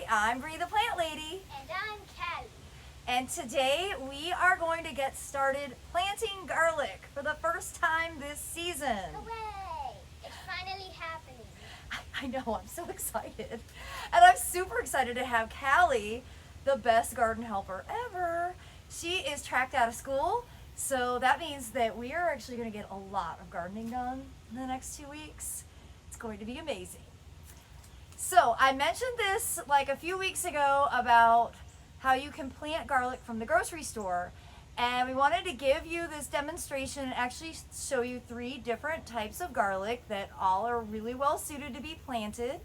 I'm Bree the Plant Lady. And I'm Callie. And today we are going to get started planting garlic for the first time this season. Hooray! It's finally happening. I know, I'm so excited. And I'm super excited to have Callie, the best garden helper ever. She is tracked out of school, so that means that we are actually going to get a lot of gardening done in the next 2 weeks. It's going to be amazing. So I mentioned this like a few weeks ago about how you can plant garlic from the grocery store, and we wanted to give you this demonstration and actually show you 3 different types of garlic that all are really well suited to be planted.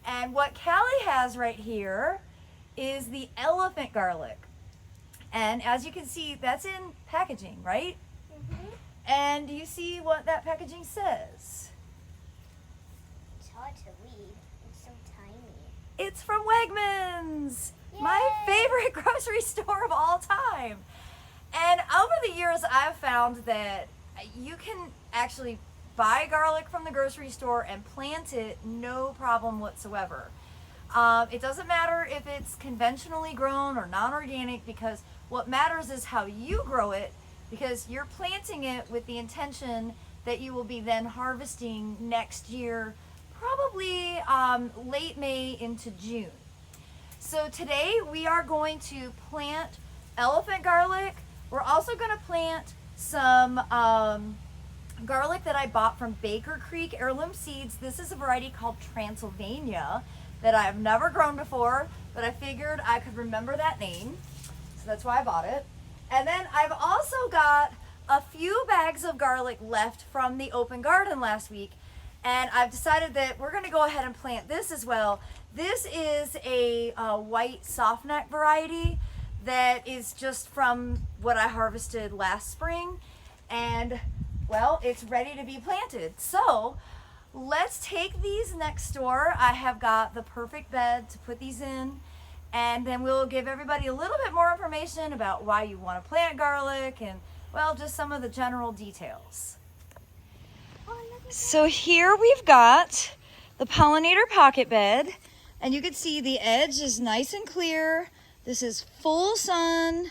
And what Callie has right here is the elephant garlic, and as you can see, that's in packaging, right? And do you see what that packaging says? It's hard to read. It's so tiny. It's from Wegmans, my Yay! favorite grocery store of all time. And over the years, I've found that you can actually buy garlic from the grocery store and plant it no problem whatsoever. It doesn't matter if it's conventionally grown or non-organic, because what matters is how you grow it, because you're planting it with the intention that you will be then harvesting next year, probably late May into June. So today we are going to plant elephant garlic. We're also going to plant some garlic that I bought from Baker Creek Heirloom Seeds. This is a variety called Transylvania that I've never grown before, but I figured I could remember that name, so that's why I bought it. And then I've also got a few bags of garlic left from the open garden last week, and I've decided that we're going to go ahead and plant this as well. This is a white softneck variety that is just from what I harvested last spring, and well, it's ready to be planted. So let's take these next door. I have got the perfect bed to put these in, and then we'll give everybody a little bit more information about why you want to plant garlic and, well, just some of the general details. So here we've got the pollinator pocket bed, and you can see the edge is nice and clear. This is full sun,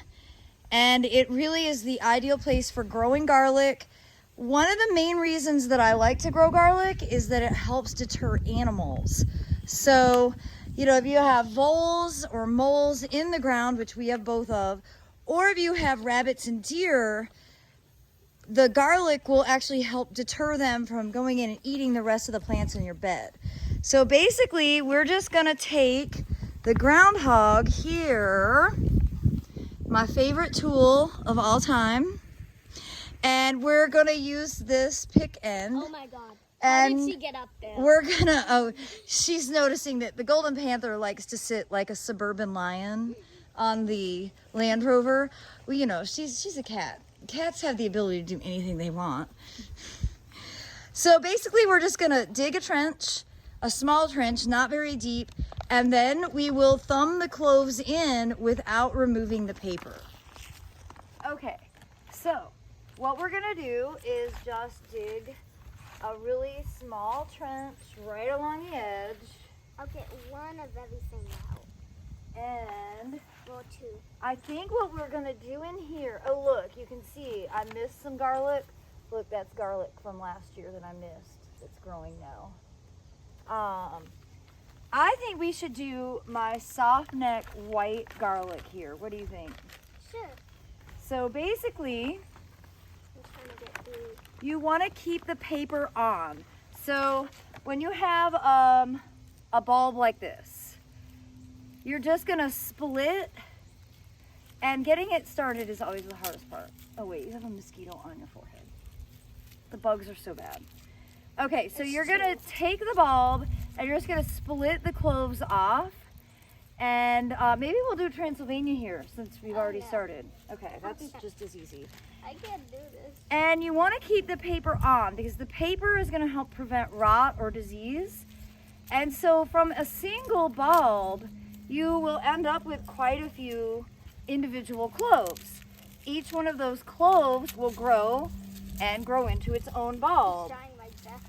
and it really is the ideal place for growing garlic. One of the main reasons that I like to grow garlic is that it helps deter animals. So, you know, if you have voles or moles in the ground, which we have both of, or if you have rabbits and deer, the garlic will actually help deter them from going in and eating the rest of the plants in your bed. So basically, we're just gonna take the groundhog here, my favorite tool of all time, and we're gonna use this pick end. Oh my god. How did she get up there? We're gonna, she's noticing that the golden panther likes to sit like a suburban lion on the Land Rover. Well, you know, she's a cat. Cats have the ability to do anything they want. So basically we're just gonna dig a trench, a small trench, not very deep, and then we will thumb the cloves in without removing the paper. Okay, so what we're gonna do is just dig a really small trench right along the edge. I'll get one of everything out. And Well, 2. I think what we're gonna do in here, oh look, you can see I missed some garlic. Look, that's garlic from last year that I missed. It's growing now. I think we should do my soft neck white garlic here. What do you think? Sure. So basically, I'm trying to get through. you want to keep the paper on. So when you have a bulb like this, you're just gonna split, and getting it started is always the hardest part. Oh wait, you have a mosquito on your forehead. The bugs are so bad. Okay, so you're gonna take the bulb and you're just gonna split the cloves off, and maybe we'll do Transylvania here since we've already started. Okay, that's just as easy. I can't do this. And you want to keep the paper on because the paper is going to help prevent rot or disease. And so from a single bulb, you will end up with quite a few individual cloves. Each one of those cloves will grow and grow into its own bulb. Trying my best.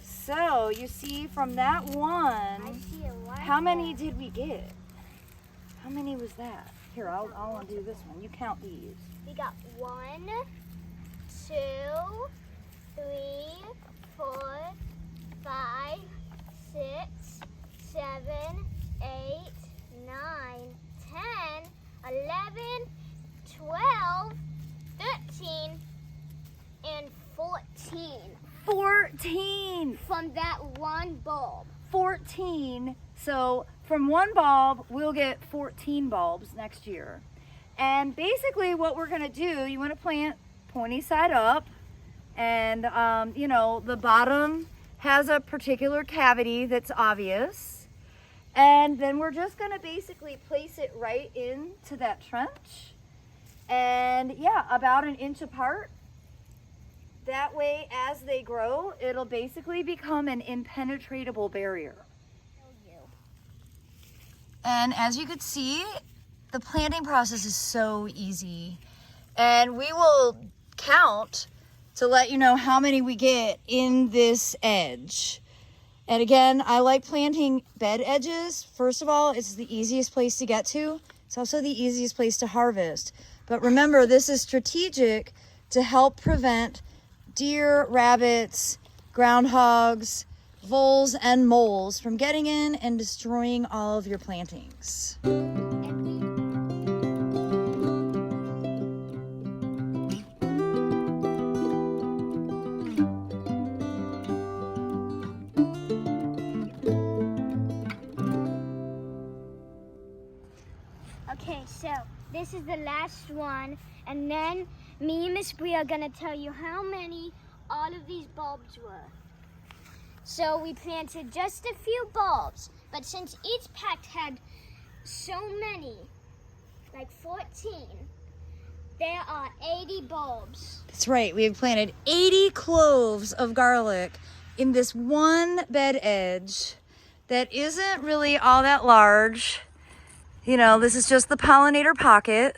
So you see from that I one, see a lot. How many did we get? How many was that? Here, I'll undo this one. You count these. We got 1, 2, 3, 4, 5, 6, 7, 8, 9, 10, 11, 12, 13, and 14. 14! From that one bulb. 14. So from one bulb, we'll get 14 bulbs next year. And basically what we're gonna do, you wanna plant pointy side up, and you know, the bottom has a particular cavity that's obvious. And then we're just gonna basically place it right into that trench. And yeah, about an inch apart. That way, as they grow, it'll basically become an impenetrable barrier. And as you could see, the planting process is so easy. And we will count to let you know how many we get in this edge. And again, I like planting bed edges. First of all, it's the easiest place to get to. It's also the easiest place to harvest. But remember, this is strategic to help prevent deer, rabbits, groundhogs, voles, and moles from getting in and destroying all of your plantings. Okay, so this is the last one, and then me and Miss Bree are gonna tell you how many all of these bulbs were. So we planted just a few bulbs, but since each pack had so many, like 14, there are 80 bulbs. That's right, we have planted 80 cloves of garlic in this one bed edge that isn't really all that large. You know, this is just the pollinator pocket.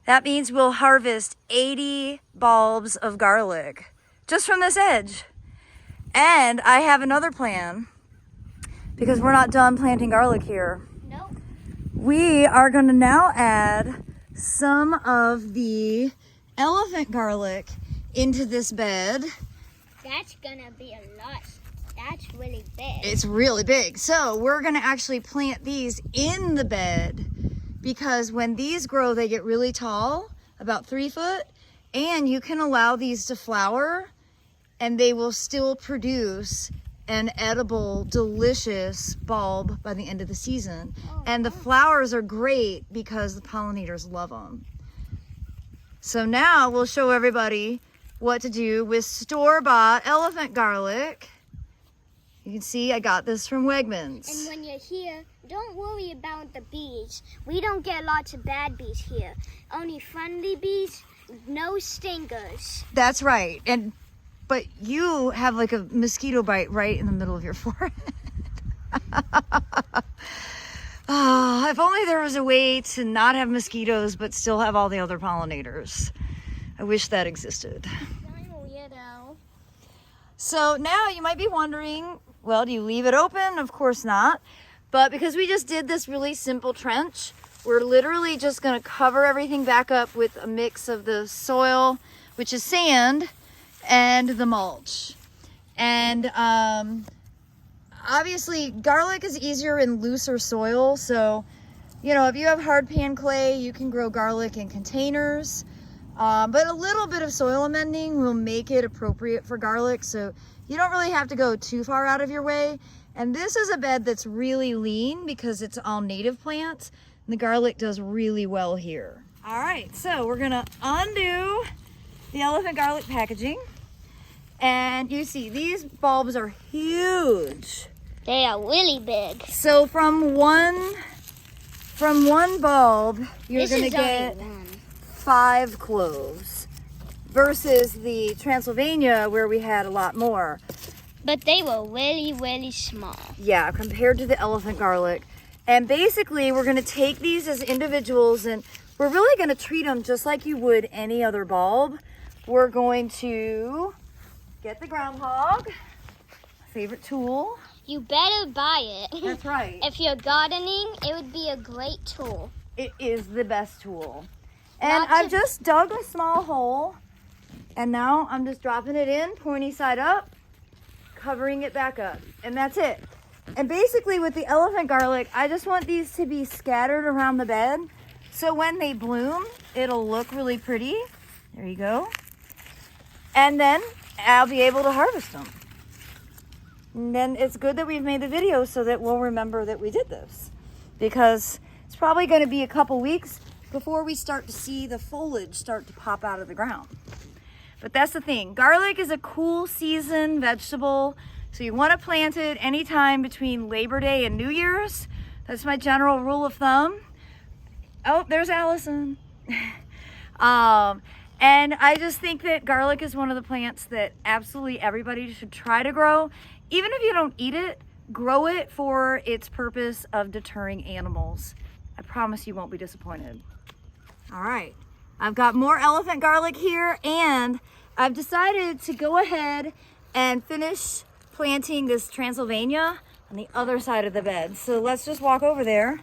That means we'll harvest 80 bulbs of garlic just from this edge. And I have another plan, because we're not done planting garlic here. Nope. We are gonna now add some of the elephant garlic into this bed. That's gonna be a lot. That's really big. It's really big. So we're gonna actually plant these in the bed, because when these grow, they get really tall, about 3 foot, and you can allow these to flower and they will still produce an edible, delicious bulb by the end of the season. And the flowers are great because the pollinators love them. So now we'll show everybody what to do with store-bought elephant garlic. You can see I got this from Wegmans. And when you're here, don't worry about the bees. We don't get lots of bad bees here. Only friendly bees, no stingers. That's right. But you have like a mosquito bite right in the middle of your forehead. Oh, if only there was a way to not have mosquitoes but still have all the other pollinators. I wish that existed. I'm a weirdo. So now you might be wondering, well, do you leave it open? Of course not. But because we just did this really simple trench, we're literally just gonna cover everything back up with a mix of the soil, which is sand, and the mulch. And obviously garlic is easier in looser soil. So, you know, if you have hard pan clay, you can grow garlic in containers. But a little bit of soil amending will make it appropriate for garlic. So you don't really have to go too far out of your way. And this is a bed that's really lean because it's all native plants. And the garlic does really well here. All right, so we're gonna undo the elephant garlic packaging. And you see these bulbs are huge. They are really big. So from one bulb, you're gonna get 5 cloves versus the Transylvania where we had a lot more. But they were really, really small. Yeah, compared to the elephant garlic. And basically we're gonna take these as individuals and we're really gonna treat them just like you would any other bulb. We're going to get the groundhog, favorite tool. you better buy it. That's right. If you're gardening, it would be a great tool. It is the best tool. And I've just dug a small hole, and now I'm just dropping it in, pointy side up, covering it back up, and that's it. And basically with the elephant garlic, I just want these to be scattered around the bed, so when they bloom, it'll look really pretty. There you go. And then I'll be able to harvest them. And then it's good that we've made the video so that we'll remember that we did this, because it's probably going to be a couple weeks before we start to see the foliage start to pop out of the ground. But that's the thing. Garlic is a cool season vegetable, so you want to plant it anytime between Labor Day and New Year's. That's my general rule of thumb. Oh, there's Allison. And I just think that garlic is one of the plants that absolutely everybody should try to grow. Even if you don't eat it, grow it for its purpose of deterring animals. I promise you won't be disappointed. All right, I've got more elephant garlic here, and I've decided to go ahead and finish planting this Transylvania on the other side of the bed. So let's just walk over there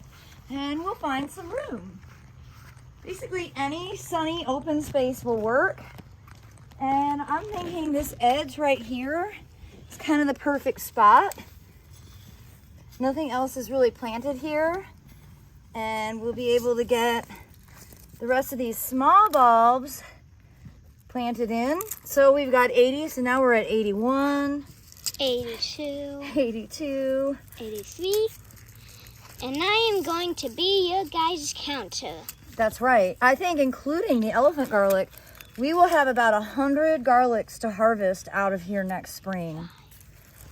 and we'll find some room. Basically any sunny open space will work. And I'm thinking this edge right here is kind of the perfect spot. Nothing else is really planted here. And we'll be able to get the rest of these small bulbs planted in. So we've got 80, so now we're at 81. 82. 82. 83. And I am going to be your guys' counter. That's right. I think including the elephant garlic, we will have about 100 garlics to harvest out of here next spring.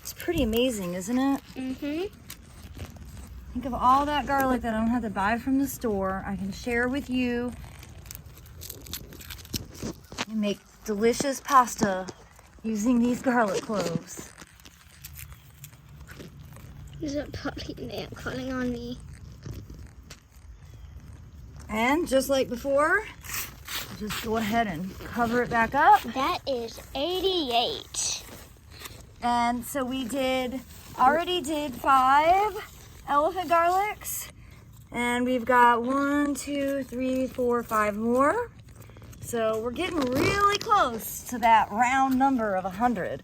It's pretty amazing, isn't it? Mm-hmm. Think of all that garlic that I don't have to buy from the store. I can share with you and make delicious pasta using these garlic cloves. There's a pollinator calling on me. And just like before, just go ahead and cover it back up. That is 88. And so we already did 5 elephant garlics, and we've got 1, 2, 3, 4, 5 more. So we're getting really close to that round number of 100.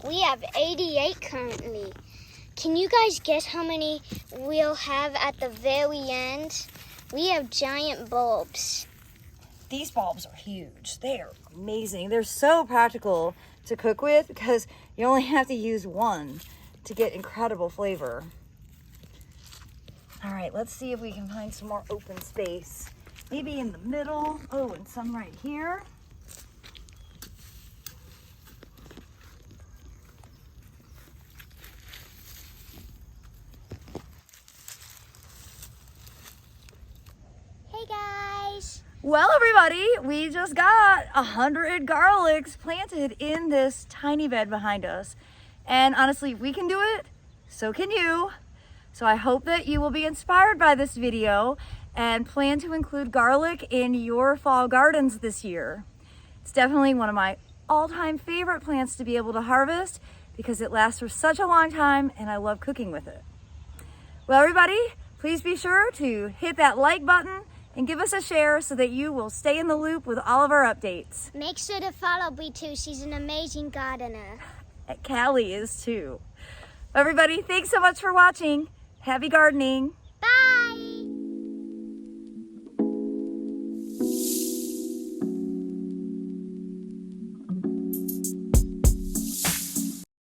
We have 88 currently. Can you guys guess how many we'll have at the very end? We have giant bulbs. These bulbs are huge. They are amazing. They're so practical to cook with because you only have to use one to get incredible flavor. All right, let's see if we can find some more open space. Maybe in the middle. Oh, and some right here. Hey guys. Well, everybody, we just got 100 garlics planted in this tiny bed behind us. And honestly, we can do it, so can you. So I hope that you will be inspired by this video and plan to include garlic in your fall gardens this year. It's definitely one of my all-time favorite plants to be able to harvest because it lasts for such a long time and I love cooking with it. Well, everybody, please be sure to hit that like button and give us a share so that you will stay in the loop with all of our updates. Make sure to follow Bree too. She's an amazing gardener. Callie is too. Everybody, thanks so much for watching. Happy gardening.